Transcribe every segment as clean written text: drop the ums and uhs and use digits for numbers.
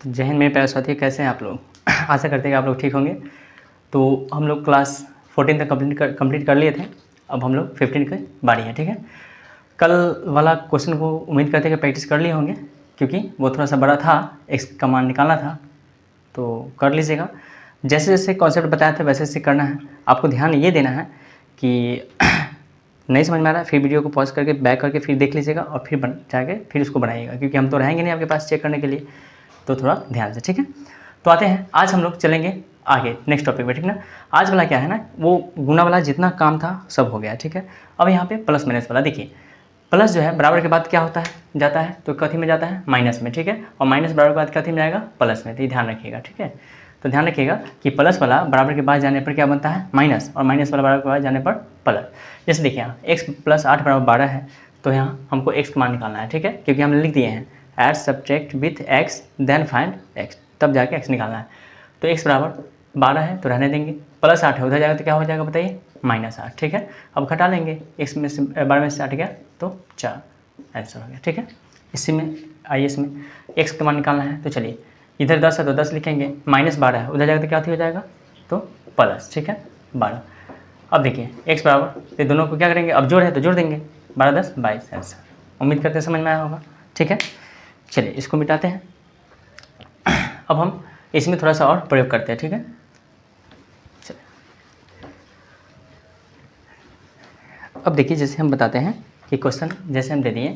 जय हिंद मेरे प्यारे साथी, कैसे हैं आप लोग। आशा करते हैं कि आप लोग ठीक होंगे। तो हम लोग क्लास 14 तक कंप्लीट कर लिए थे। अब हम लोग 15 की बारी है, ठीक है। कल वाला क्वेश्चन को उम्मीद करते हैं कि प्रैक्टिस कर लिए होंगे, क्योंकि वो थोड़ा सा बड़ा था, एक्स का मान निकालना था, तो कर लीजिएगा। जैसे जैसे कॉन्सेप्ट बताया था वैसे वैसे करना है। आपको ध्यान ये देना है कि नहीं समझ में आ रहा है फिर वीडियो को पॉज करके बैक करके फिर देख लीजिएगा और फिर जाके फिर उसको बनाइएगा, क्योंकि हम तो रहेंगे नहीं आपके पास चेक करने के लिए, तो थोड़ा ध्यान से, ठीक है। तो आते हैं, आज हम लोग चलेंगे आगे नेक्स्ट टॉपिक पे, ठीक ना। आज वाला क्या है ना, वो गुना वाला जितना काम था सब हो गया, ठीक है। अब यहाँ पे प्लस माइनस वाला देखिए, प्लस जो है बराबर के बाद क्या होता है, जाता है तो कथी में जाता है, माइनस में, ठीक है। और माइनस बराबर के बाद कथी में जाएगा, प्लस में। तो ये ध्यान रखिएगा, ठीक है। तो ध्यान रखिएगा कि प्लस वाला बराबर के बाद जाने पर क्या बनता है, माइनस, और माइनस वाला बराबर के बाद जाने पर प्लस। जैसे देखिए यहाँ x + 8 = 12 है, तो यहाँ हमको x का मान निकालना है, ठीक है, क्योंकि हमने लिख दिए हैं add subtract with x then find x, तब जाके x निकालना है। तो x बराबर 12 है तो रहने देंगे, +8 है उधर जाएगा तो क्या हो जाएगा बताइए, -8, ठीक है। अब घटा लेंगे, x में से 12 में से 8 गया तो 4, आंसर हो गया, ठीक है। इसी में आइए, इसमें x का मान निकालना है, तो चलिए इधर 10 है तो 10 लिखेंगे, -12 है उधर जाएगा तो क्या हो जाएगा, तो प्लस, ठीक है, 12। अब देखिए x बराबर, ये दोनों को क्या करेंगे, अब जोड़ है तो जोड़ देंगे, 12 10 22, आंसर। उम्मीद करते हैं समझ में आया होगा, ठीक है। चलिए इसको मिटाते हैं। अब हम इसमें थोड़ा सा और प्रयोग करते हैं, ठीक है। चलिए अब देखिए, जैसे हम बताते हैं कि क्वेश्चन जैसे हम दे दिए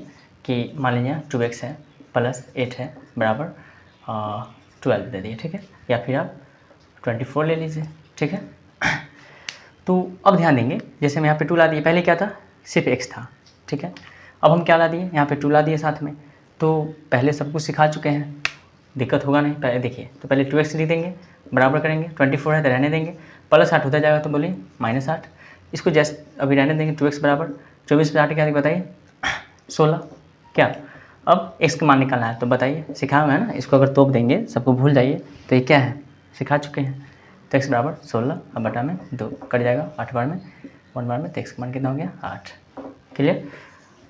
कि मान लीजिए 2x है प्लस 8 है बराबर 12 दे दिए, ठीक है, या फिर आप 24 ले लीजिए, ठीक है। तो अब ध्यान देंगे, जैसे हम यहाँ पे 2 ला दिए, पहले क्या था, सिर्फ x था, ठीक है। अब हम क्या ला दिए, यहाँ पे 2 ला दिए साथ में, तो पहले सब कुछ सिखा चुके हैं, दिक्कत होगा नहीं। पहले देखिए, तो पहले 2x लिख देंगे, बराबर करेंगे, 24 है तो रहने देंगे, +8 होता जाएगा तो बोलिए -8। इसको जैसे अभी रहने देंगे, 2x बराबर 24 + 8 क्या बताइए, 16। क्या अब x का मान निकालना है, तो बताइए, सिखाया हुआ है ना, इसको अगर तोप देंगे सबको भूल जाइए, तो ये क्या है, सिखा चुके हैं। तो x बराबर 16, अब बटा में 2 कट जाएगा, 8 बार में 1 बार में, तो x का मान कितना हो गया, 8। क्लियर।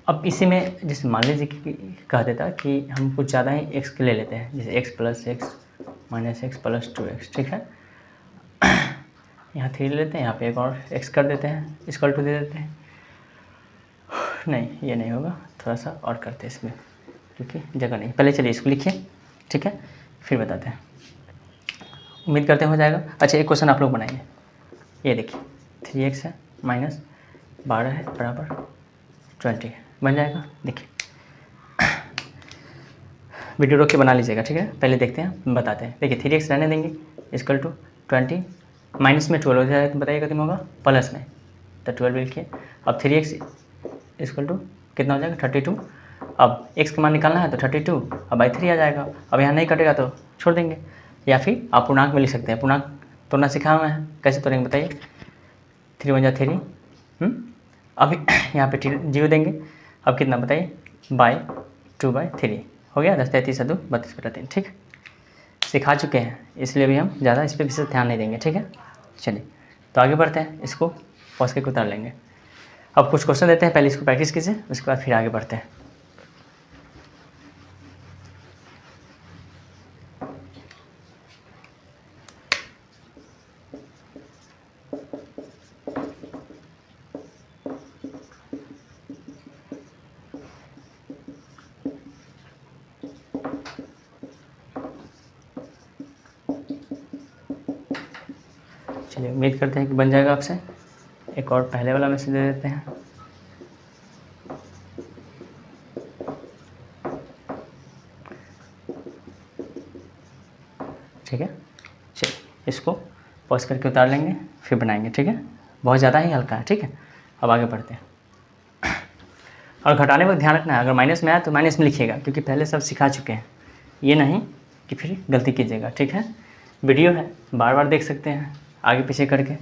अब इसी में जैसे मान लीजिए कि कह देता कि हम कुछ ज़्यादा ही x के ले लेते हैं, जैसे x + x - x + 2x, ठीक है। यहाँ 3 ले लेते हैं, यहाँ पे एक और x कर देते हैं, इक्वल टू दे देते हैं। नहीं ये नहीं होगा, थोड़ा सा और करते हैं इसमें, क्योंकि जगह नहीं। पहले चलिए इसको लिखिए, ठीक है, फिर बताते हैं। उम्मीद करते हैं हो जाएगा। अच्छा एक क्वेश्चन आप लोग बनाइए, ये देखिए 3x है -12 है बराबर 20 है, बन जाएगा। देखिए वीडियो रोक के बना लीजिएगा, ठीक है। पहले देखते हैं, बताते हैं। देखिए 3x रहने देंगे, = 20, माइनस में 12 हो जाएगा तो बताइए कितना होगा, प्लस में, तो 12 लिखिए। अब 3x = कितना हो जाएगा, 32। अब x का मान निकालना है तो 32, अब /3 आ जाएगा। अब यहाँ नहीं कटेगा तो छोड़ देंगे, या फिर आप पूर्णांक में लिख सकते हैं। पूर्णांक तोड़ना सिखाया हुआ है, कैसे तोड़ेंगे बताइए, 3 × 3। अभी यहाँ पे 0 देंगे, अब कितना बताइए, /2/3 हो गया, 10 33 2 32/3, ठीक है। सिखा चुके हैं, इसलिए भी हम ज़्यादा इस पर विशेष ध्यान नहीं देंगे, ठीक है। चलिए तो आगे बढ़ते हैं, इसको पॉज करके उतार लेंगे। अब कुछ क्वेश्चन देते हैं, पहले इसको प्रैक्टिस कीजिए, उसके बाद फिर आगे बढ़ते हैं। चलिए उम्मीद करते हैं कि बन जाएगा आपसे। एक और पहले वाला मैसेज दे देते हैं। ठीक है, चलिए इसको पॉज करके उतार लेंगे, फिर बनाएंगे, ठीक है। बहुत ज़्यादा ही हल्का है, ठीक है। अब आगे बढ़ते हैं। और घटाने पर ध्यान रखना है, अगर माइनस में आया तो माइनस में लिखिएगा, क्योंकि पहले सब सिखा चुके हैं, ये नहीं कि फिर गलती कीजिएगा, ठीक है। वीडियो है, बार बार देख सकते हैं आगे पीछे करके।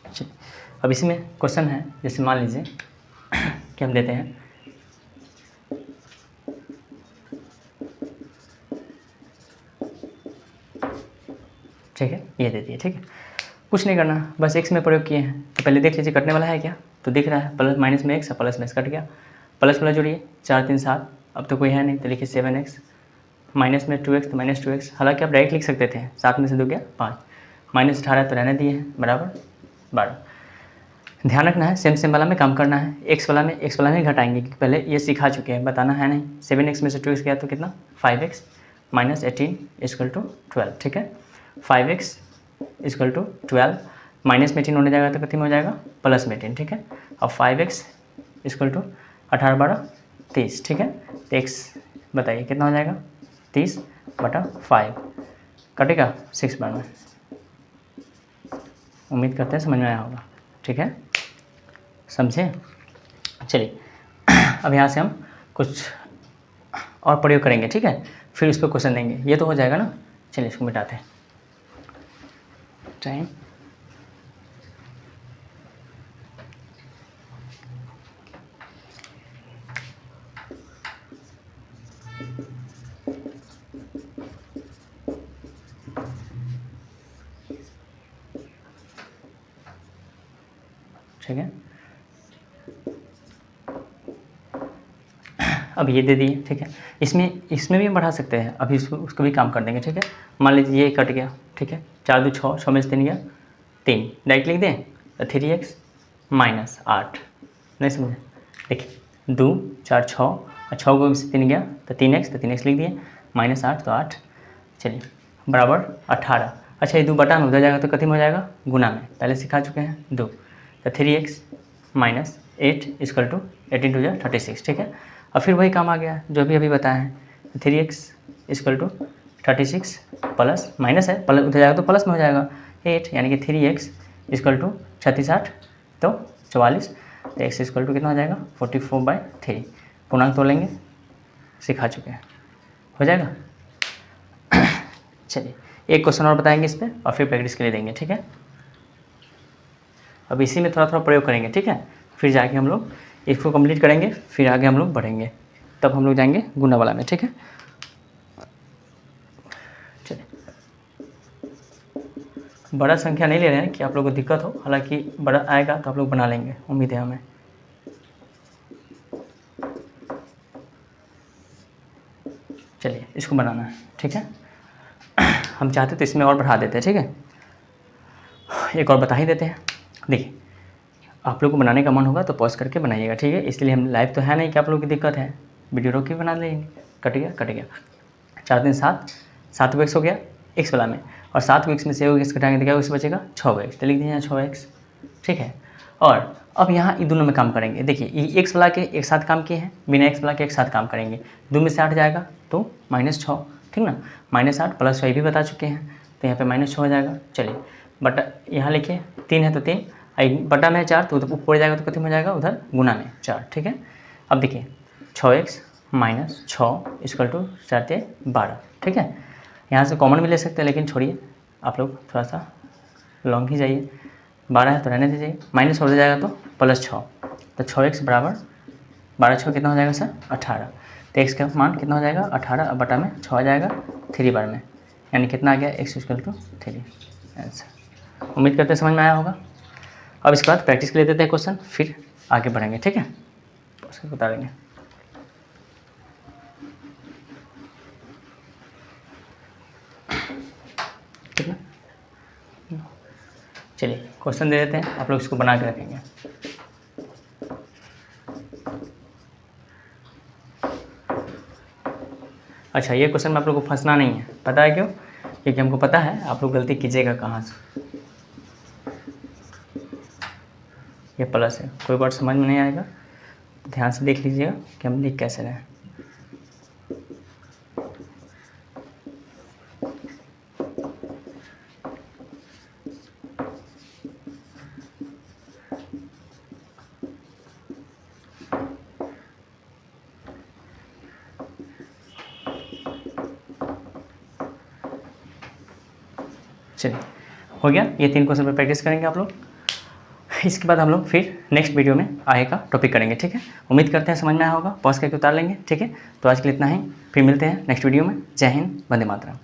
चलिए अब इसमें क्वेश्चन है, जैसे मान लीजिए कि हम देते हैं ठीक है, ये दे दिए, ठीक है। कुछ नहीं करना, बस x में प्रयोग किए हैं, तो पहले देख लीजिए कटने वाला है क्या, तो दिख रहा है प्लस माइनस में x, प्लस में x कट गया, प्लस वाला जोड़िए 4 3 7, अब तो कोई है नहीं तो लिखिए 7x माइनस में 2x तो माइनस 2x, हालांकि आप डायरेक्ट लिख सकते थे, 7 में से 2 गया 5, माइनस 18 तो रहने दिए हैं बराबर 12। ध्यान रखना है सेम सेम वाला में काम करना है, x वाला में ही घटाएंगे क्योंकि पहले ये सिखा चुके हैं, बताना है नहीं। 7x में से 2x गया तो कितना 5x माइनस 18 इक्वल टू 12, ठीक है। 5x इक्वल टू 12, माइनस में 18 होने जाएगा तो कितने में हो जाएगा प्लस में 18, ठीक है। और 5x इक्वल टू 18 12 30, ठीक है। तो x बताइए कितना हो जाएगा 30/5, कटेगा 6 बार में। उम्मीद करते हैं समझ में आया होगा, ठीक है, समझे। चलिए अब यहाँ से हम कुछ और प्रयोग करेंगे, ठीक है, फिर उस पर क्वेश्चन देंगे। ये तो हो जाएगा ना, चलिए इसको मिटाते हैं। टाइम ठीक है, अब ये दे दिए, ठीक है। इसमें भी हम बढ़ा सकते हैं, अभी उसको भी काम कर देंगे, ठीक है। मान लीजिए ये कट गया, ठीक है, 4 2 6, 6 में से 3 गया 3, डायरेक्ट लिख दें तो 3x माइनस 8, नहीं समझे, देखिए 2 4 6 और 6 को से 3 गया तो 3x, तो 3x लिख दिए, माइनस 8 तो 8, चलिए बराबर 18। अच्छा ये 2 बटा में उधर जाएगा तो कथी में हो जाएगा गुना में, पहले सिखा चुके हैं 2, तो 3x माइनस 8 इक्वल टू 18 2 36, ठीक है। और फिर वही काम आ गया जो भी अभी बताया है, 3x equal to 36 plus minus है, प्लस उधर जाएगा तो प्लस में हो जाएगा 8, यानी कि 3x इक्वल टू 36 8 तो 44, तो x इक्वल टू कितना हो जाएगा 44/3। पूर्णांक तोड़ लेंगे, सिखा चुके हैं, हो जाएगा। चलिए एक क्वेश्चन और बताएंगे इस पर और फिर प्रैक्टिस के लिए देंगे, ठीक है। अब इसी में थोड़ा थोड़ा प्रयोग करेंगे, ठीक है, फिर जाके हम लोग इसको कंप्लीट करेंगे, फिर आगे हम लोग बढ़ेंगे, तब हम लोग जाएंगे गुना वाला में, ठीक है। चलिए बड़ा संख्या नहीं ले रहे हैं कि आप लोगों को दिक्कत हो, हालांकि बड़ा आएगा तो आप लोग बना लेंगे, उम्मीद है हमें। चलिए इसको बनाना है, ठीक है। हम चाहते तो इसमें और बढ़ा देते हैं, ठीक है। एक और बता ही देते हैं, देखिए आप लोग को बनाने का मन होगा तो पॉज करके बनाइएगा, ठीक है। इसलिए हम लाइव तो है नहीं कि आप लोगों की दिक्कत है, वीडियो रोक के बना लेंगे। कट गया 4 दिन 7, 7 को x हो गया x वाला में, और 7 को x में से x घटाएंगे तो क्या x बचेगा 6 को x, तो लिख दीजिए 6x, ठीक है। और अब यहाँ इन दोनों में काम करेंगे, देखिए ये x वाला के एक साथ काम किए हैं, बिना x वाला के एक साथ काम करेंगे, 2 में से 8 जाएगा तो -6, ठीक ना, -8 +6 ये भी बता चुके हैं, तो यहाँ पे -6 हो जाएगा। चलिए बटा यहाँ लिखिए 3 है तो 3, बटा में 4 तो उधर ऊपर जाएगा तो कितने में हो जाएगा उधर गुना में 4, ठीक है। अब देखिए 6x माइनस 6 इक्वल टू 4 12, ठीक है। यहाँ से कॉमन भी ले सकते हैं, लेकिन छोड़िए आप लोग थोड़ा सा लॉन्ग ही जाइए, 12 है तो रहने दीजिए, माइनस हो जाएगा तो +6, तो 6x बराबर 12 6 कितना हो जाएगा सर 18, तो x का मान कितना हो जाएगा 18, अब बटा में 6 आ जाएगा 3 बार में, यानी कितना आ गया x इक्वल टू 3 आंसर। उम्मीद करते समझ में आया होगा। अब इसके बाद प्रैक्टिस के लिए देते हैं क्वेश्चन, फिर आगे बढ़ेंगे, ठीक है, उसको बता देंगे। ठीक है, चलिए क्वेश्चन दे देते हैं, आप लोग इसको बना के रखेंगे। अच्छा ये क्वेश्चन में आप लोग को फंसना नहीं है, पता है क्यों, क्योंकि हमको पता है आप लोग गलती कीजिएगा कहाँ से। ये प्लस है, कोई बात समझ में नहीं आएगा, ध्यान से देख लीजिएगा कि हम लिख कैसे रहे हैं। चलिए हो गया, ये 3 क्वेश्चन पर प्रैक्टिस करेंगे आप लोग, इसके बाद हम लोग फिर नेक्स्ट वीडियो में आगे का टॉपिक करेंगे, ठीक है। उम्मीद करते हैं समझ में आया होगा, पॉज करके उतार लेंगे, ठीक है। तो आज के लिए इतना ही, फिर मिलते हैं नेक्स्ट वीडियो में। जय हिंद, वंदे मातरम।